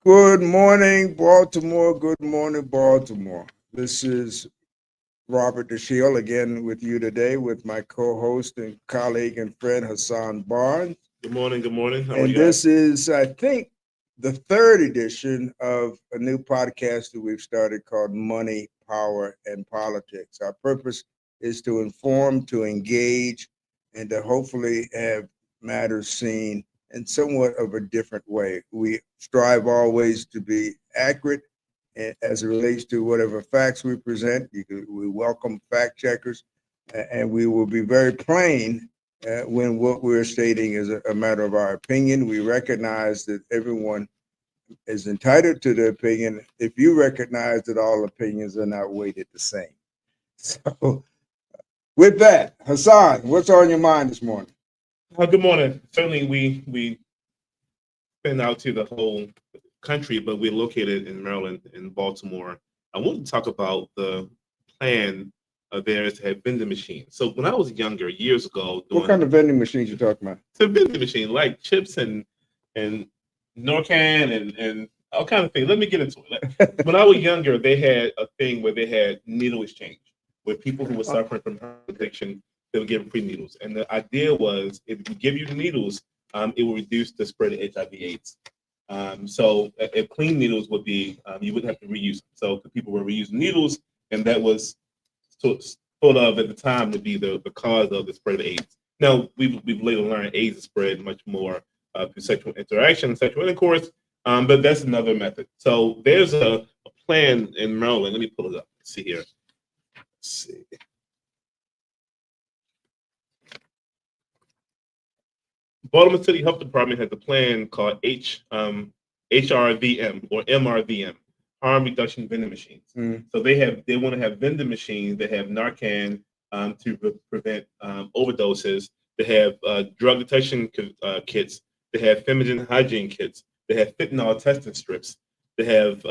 Good morning, Baltimore. Good morning, Baltimore. This is Robert DeShiel again with you today with my co-host and colleague and friend Hassan Barnes. Good morning. Good morning. How are And you guys? this is, I think, the third edition of a new podcast that we've started called Money, Power, and Politics. Our purpose is to inform, to engage, and to hopefully have matters seen in somewhat of a different way. We strive always to be accurate as it relates to whatever facts we present. We welcome fact checkers, and we will be very plain when what we're stating is a matter of our opinion. We recognize that everyone is entitled to their opinion if you recognize that all opinions are not weighted the same. So, with that, Hassan, what's on your mind this morning? Good morning. Certainly, we been out to the whole country, but we're located in Maryland, in Baltimore. I want to talk about the plan of theirs to have vending machines. So when I was younger, years ago, What kind of vending machines you talking about? it's a vending machine like chips and Norcan and all kind of things. Let me get into it. When I was younger, they had a thing where they had needle exchange, where people who were suffering from heroin addiction, they would give free needles. And the idea was, if we give you the needles, it will reduce the spread of HIV/AIDS. So if clean needles would be, you wouldn't have to reuse them. So the people were reusing needles, and that was sort of at the time to be the cause of the spread of AIDS. Now we've later learned AIDS is spread much more through sexual interaction, sexual intercourse, but that's another method. So there's a plan in Maryland. Let me pull it up. Let's see here. Let's see. Baltimore City Health Department has a plan called HRVM or MRVM, harm reduction vending machines. So they want to have vending machines that have Narcan to prevent overdoses. They have drug detection kits. They have feminine hygiene kits. They have fentanyl testing strips. They have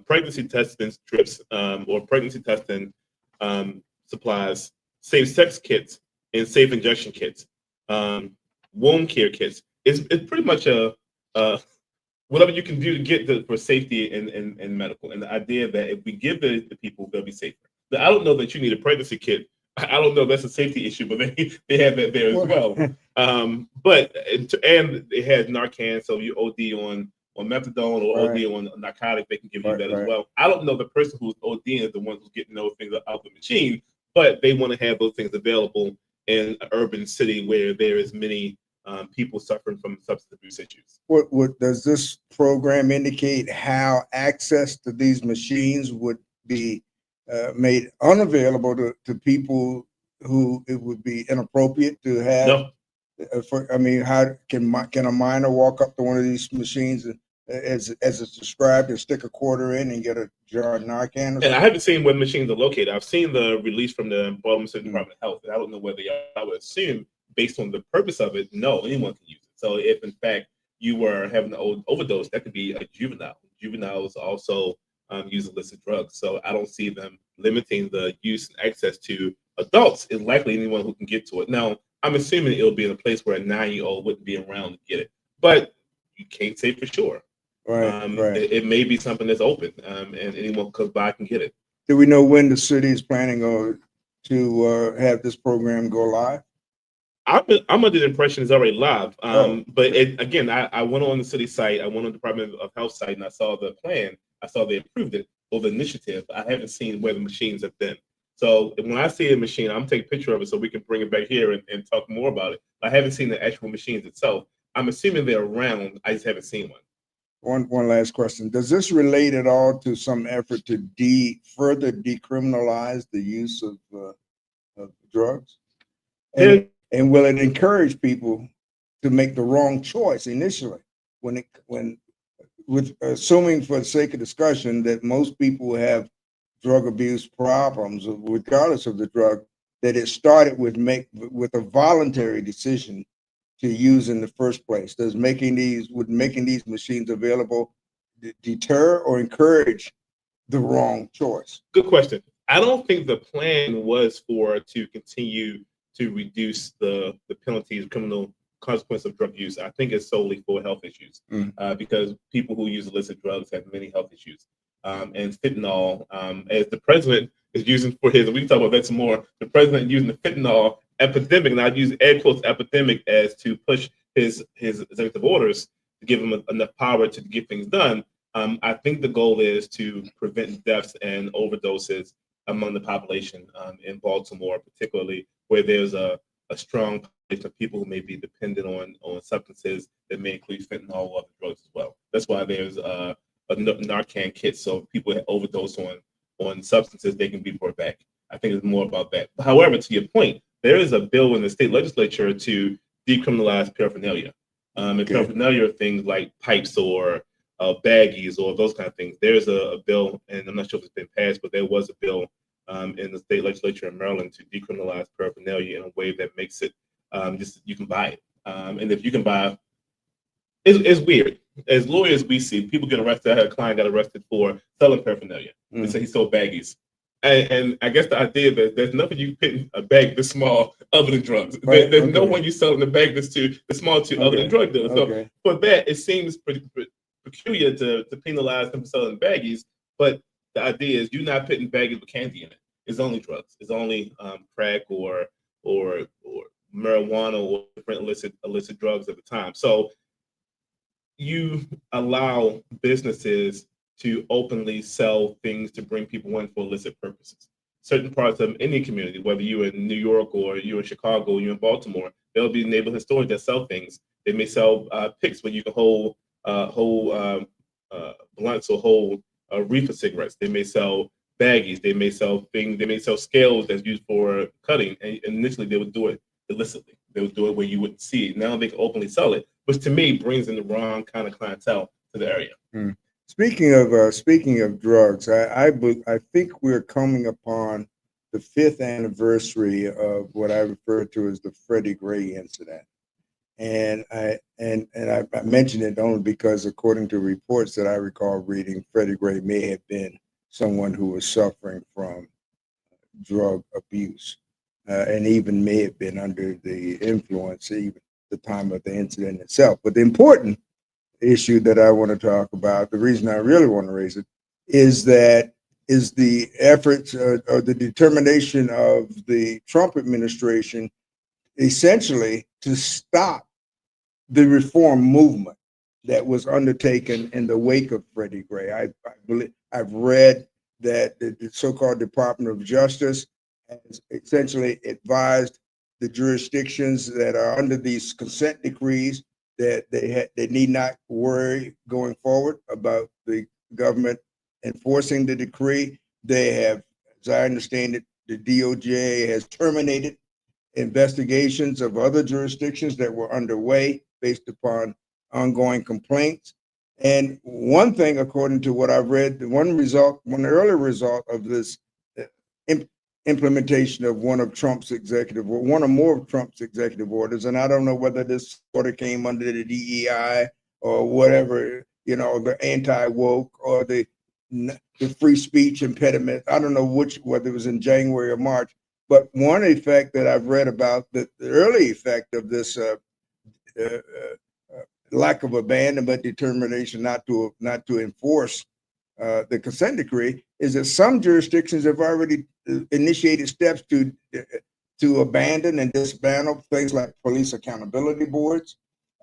pregnancy testing strips or pregnancy testing supplies, safe sex kits, and safe injection kits. Wound care kits. It's pretty much a whatever you can do to get for safety and medical. And the idea that if we give the people, they'll be safer. Now, I don't know that you need a pregnancy kit. I don't know if that's a safety issue, but they have that there as well. But and it has Narcan, so you OD on methadone or OD on a narcotic, they can give you that as well. I don't know the person who's ODing is the one who's getting those things out of the machine, but they want to have those things available in an urban city where there is many people suffering from substance abuse issues. What does this program indicate? How access to these machines would be made unavailable to people who it would be inappropriate to have? No. I mean, how can a minor walk up to one of these machines as it's described and stick a quarter in and get a jar of Narcan? And I haven't seen where the machines are located. I've seen the release from the Baltimore City Department of Health. And I don't know where they are. I would assume, based on the purpose of it, no, anyone can use it. So if in fact you were having an overdose, that could be a juvenile. Juveniles also use illicit drugs. So I don't see them limiting the use and access to adults. It's likely anyone who can get to it. Now, I'm assuming it'll be in a place where a 9-year-old wouldn't be around to get it, but you can't say for sure. Right. It may be something that's open, and anyone who comes by can get it. Do we know when the city is planning to have this program go live? I'm under the impression it's already live. But again, I went on the city site, I went on the Department of Health site, and I saw the plan. I saw they approved it or the initiative. I haven't seen where the machines have been. So when I see a machine, I'm taking a picture of it so we can bring it back here and talk more about it. I haven't seen the actual machines itself. I'm assuming they're around. I just haven't seen one. One last question. Does this relate at all to some effort to further decriminalize the use of drugs? And will it encourage people to make the wrong choice initially? With assuming for the sake of discussion that most people have drug abuse problems, regardless of the drug, that it started with a voluntary decision to use in the first place. Does making these machines available deter or encourage the wrong choice? Good question. I don't think the plan was to continue to reduce the penalties, criminal consequence of drug use. I think it's solely for health issues, because people who use illicit drugs have many health issues. And fentanyl, as the president is using for his, we can talk about that some more. The president using the fentanyl epidemic, and I use air quotes epidemic as to push his executive orders to give him enough power to get things done. I think the goal is to prevent deaths and overdoses among the population in Baltimore, particularly where there's a strong population of people who may be dependent on substances that may include fentanyl or other drugs as well. That's why there's a Narcan kit, so if people overdose on substances, they can be brought back. I think it's more about that. However, to your point, there is a bill in the state legislature to decriminalize paraphernalia. And paraphernalia are things like pipes or baggies or those kind of things. There's a bill, and I'm not sure if it's been passed, but there was a bill in the state legislature in Maryland to decriminalize paraphernalia in a way that makes it just you can buy it. And if you can buy, it's weird. As lawyers, we see people get arrested. I had a client got arrested for selling paraphernalia. They say he sold baggies. And I guess the idea that there's nothing you put in a bag this small other than drugs. Right, There's no one you sell in a bag this small to other than drug dealers. So for that, it seems pretty peculiar to penalize them for selling baggies. But the idea is you're not putting baggies with candy in it. It's only drugs. It's only crack or marijuana or different illicit drugs at the time. So you allow businesses to openly sell things to bring people in for illicit purposes. Certain parts of any community, whether you're in New York or you're in Chicago or you're in Baltimore, there'll be neighborhood stores that sell things. They may sell picks where you can hold blunts or hold reefer cigarettes. They may sell baggies. They may sell things. They may sell scales that's used for cutting. And initially, they would do it illicitly. They would do it where you wouldn't see it. Now they can openly sell it, which to me brings in the wrong kind of clientele to the area. Speaking of drugs, I think we're coming upon the 5th anniversary of what I refer to as the Freddie Gray incident, and I mention it only because, according to reports that I recall reading, Freddie Gray may have been someone who was suffering from drug abuse, and even may have been under the influence even at the time of the incident itself. But the important issue that I want to talk about, the reason I really want to raise it, is the efforts or the determination of the Trump administration essentially to stop the reform movement that was undertaken in the wake of Freddie Gray. I believe I've read that the so-called Department of Justice has essentially advised the jurisdictions that are under these consent decrees that they need not worry going forward about the government enforcing the decree. They have, as I understand it, the DOJ has terminated investigations of other jurisdictions that were underway based upon ongoing complaints. And one thing, according to what I've read, one early result of this implementation of one or more of Trump's executive orders, and I don't know whether this order came under the DEI or whatever, the anti-woke or the free speech impediment. I don't know whether it was in January or March, but one effect that I've read about, the early effect of this lack of abandonment, determination not to enforce the consent decree, is that some jurisdictions have already initiated steps to abandon and dismantle things like police accountability boards,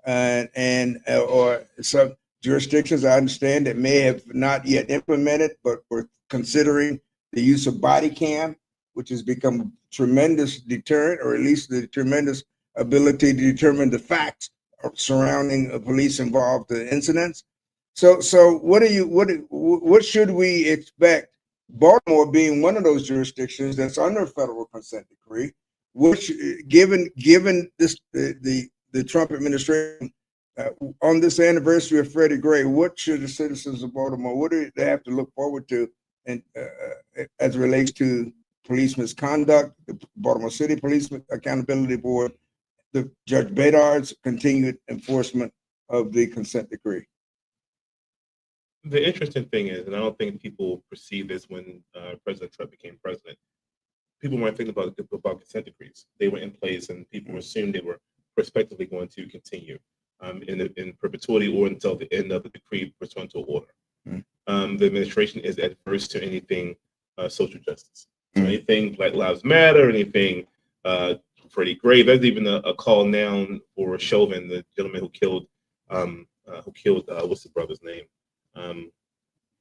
or some jurisdictions I understand that may have not yet implemented, but were considering the use of body cam, which has become a tremendous deterrent, or at least the tremendous ability to determine the facts surrounding police involved incidents. So what should we expect? Baltimore being one of those jurisdictions that's under a federal consent decree, which, given this the Trump administration on this anniversary of Freddie Gray, what should the citizens of Baltimore, what do they have to look forward to, and as it relates to police misconduct, the Baltimore City Police Accountability Board, the Judge Bedard's continued enforcement of the consent decree? The interesting thing is, and I don't think people perceive this when President Trump became president, people weren't thinking about consent decrees. They were in place and people assumed they were prospectively going to continue in perpetuity or until the end of the decree pursuant to order. The administration is adverse to anything social justice. So anything Black Lives Matter, anything Freddie Gray. There's even a call now for Chauvin, the gentleman who killed what's the brother's name?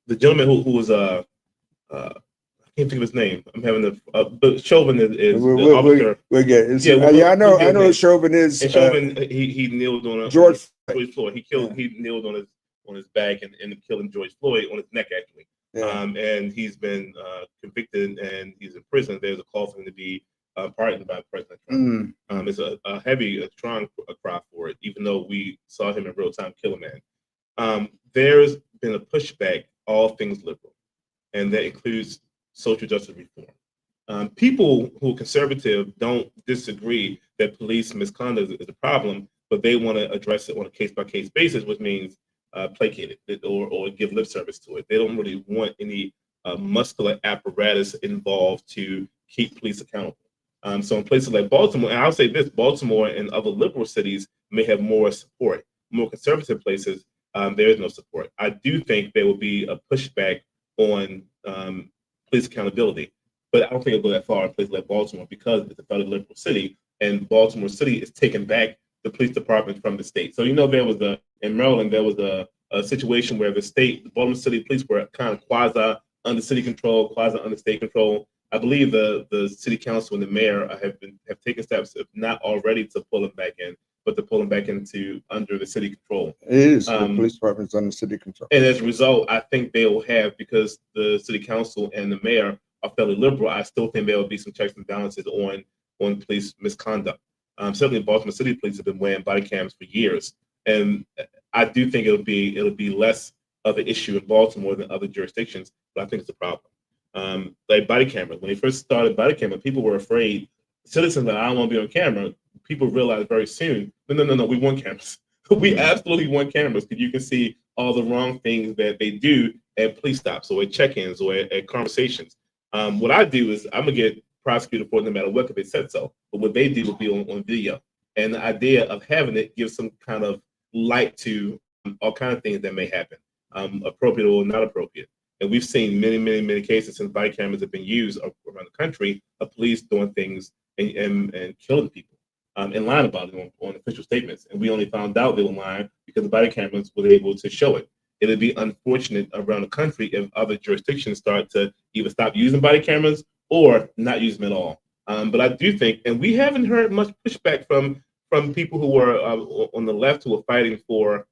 The gentleman who was I can't think of his name. I'm having but Chauvin is the officer. We'll get it. I know Chauvin is. And Chauvin, he kneeled on George Floyd. He kneeled on his back and killing George Floyd on his neck actually. Yeah. And he's been convicted and he's in prison. There's a call for him to be pardoned by President Trump. It's a strong cry for it, even though we saw him in real time kill a man. There's been a pushback, all things liberal, and that includes social justice reform. People who are conservative don't disagree that police misconduct is a problem, but they want to address it on a case-by-case basis, which means placate it or give lip service to it. They don't really want any muscular apparatus involved to keep police accountable. So in places like Baltimore, and I'll say this, Baltimore and other liberal cities may have more support. More conservative places, there is no support. I do think there will be a pushback on police accountability, but I don't think it'll go that far in places like Baltimore because it's a fairly liberal city, and Baltimore City is taking back the police department from the state. So in Maryland there was a situation where the Baltimore City police were kind of quasi under city control, quasi under state control. I believe the city council and the mayor have taken steps, if not already, to pull them back in, but to pull them back into under the city control. It is the police department's under city control. And as a result, I think they will have, because the city council and the mayor are fairly liberal, I still think there will be some checks and balances on police misconduct. Certainly, Baltimore City police have been wearing body cams for years, and I do think it'll be less of an issue in Baltimore than other jurisdictions, but I think it's a problem. Like body cameras, when they first started body camera, people were afraid. Citizens that I don't want to be on camera. People realized very soon, no, we want cameras. We absolutely want cameras because you can see all the wrong things that they do at police stops or at check-ins or at conversations. What I do is I'm gonna get prosecuted for it no matter what, because they said so. But what they do will be on video, and the idea of having it gives some kind of light to all kinds of things that may happen, appropriate or not appropriate. And we've seen many cases since body cameras have been used around the country of police doing things and killing people and lying about it on official statements. And we only found out they were lying because the body cameras were able to show it. It'd be unfortunate around the country if other jurisdictions start to either stop using body cameras or not use them at all. But I do think, and we haven't heard much pushback from people who are on the left who are fighting for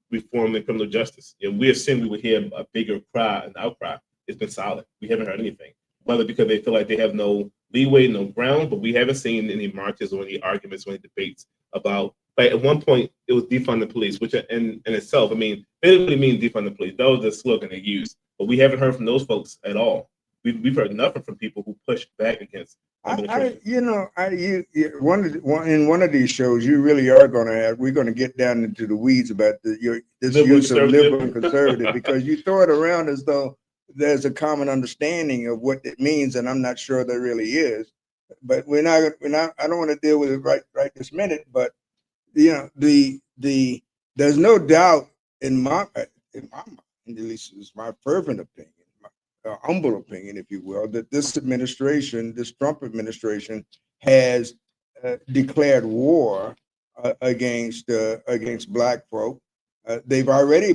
reform in criminal justice. We assumed we would hear a bigger cry and outcry. It's been solid. We haven't heard anything, whether because they feel like they have no leeway, no ground, but we haven't seen any marches or any arguments or any debates about, like at one point it was defund the police, which in itself, I mean, they didn't really mean defund the police. That was the slogan they used, but we haven't heard from those folks at all. We've heard nothing from people who pushed back against. In one of these shows, you really are going to have. We're going to get down into the weeds about this use of liberal and conservative, because you throw it around as though there's a common understanding of what it means, and I'm not sure there really is. But we're not. I don't want to deal with it right this minute. But there's no doubt in my mind, at least it's my fervent opinion, humble opinion, if you will, that this administration, this Trump administration, has declared war against Black folk. They've already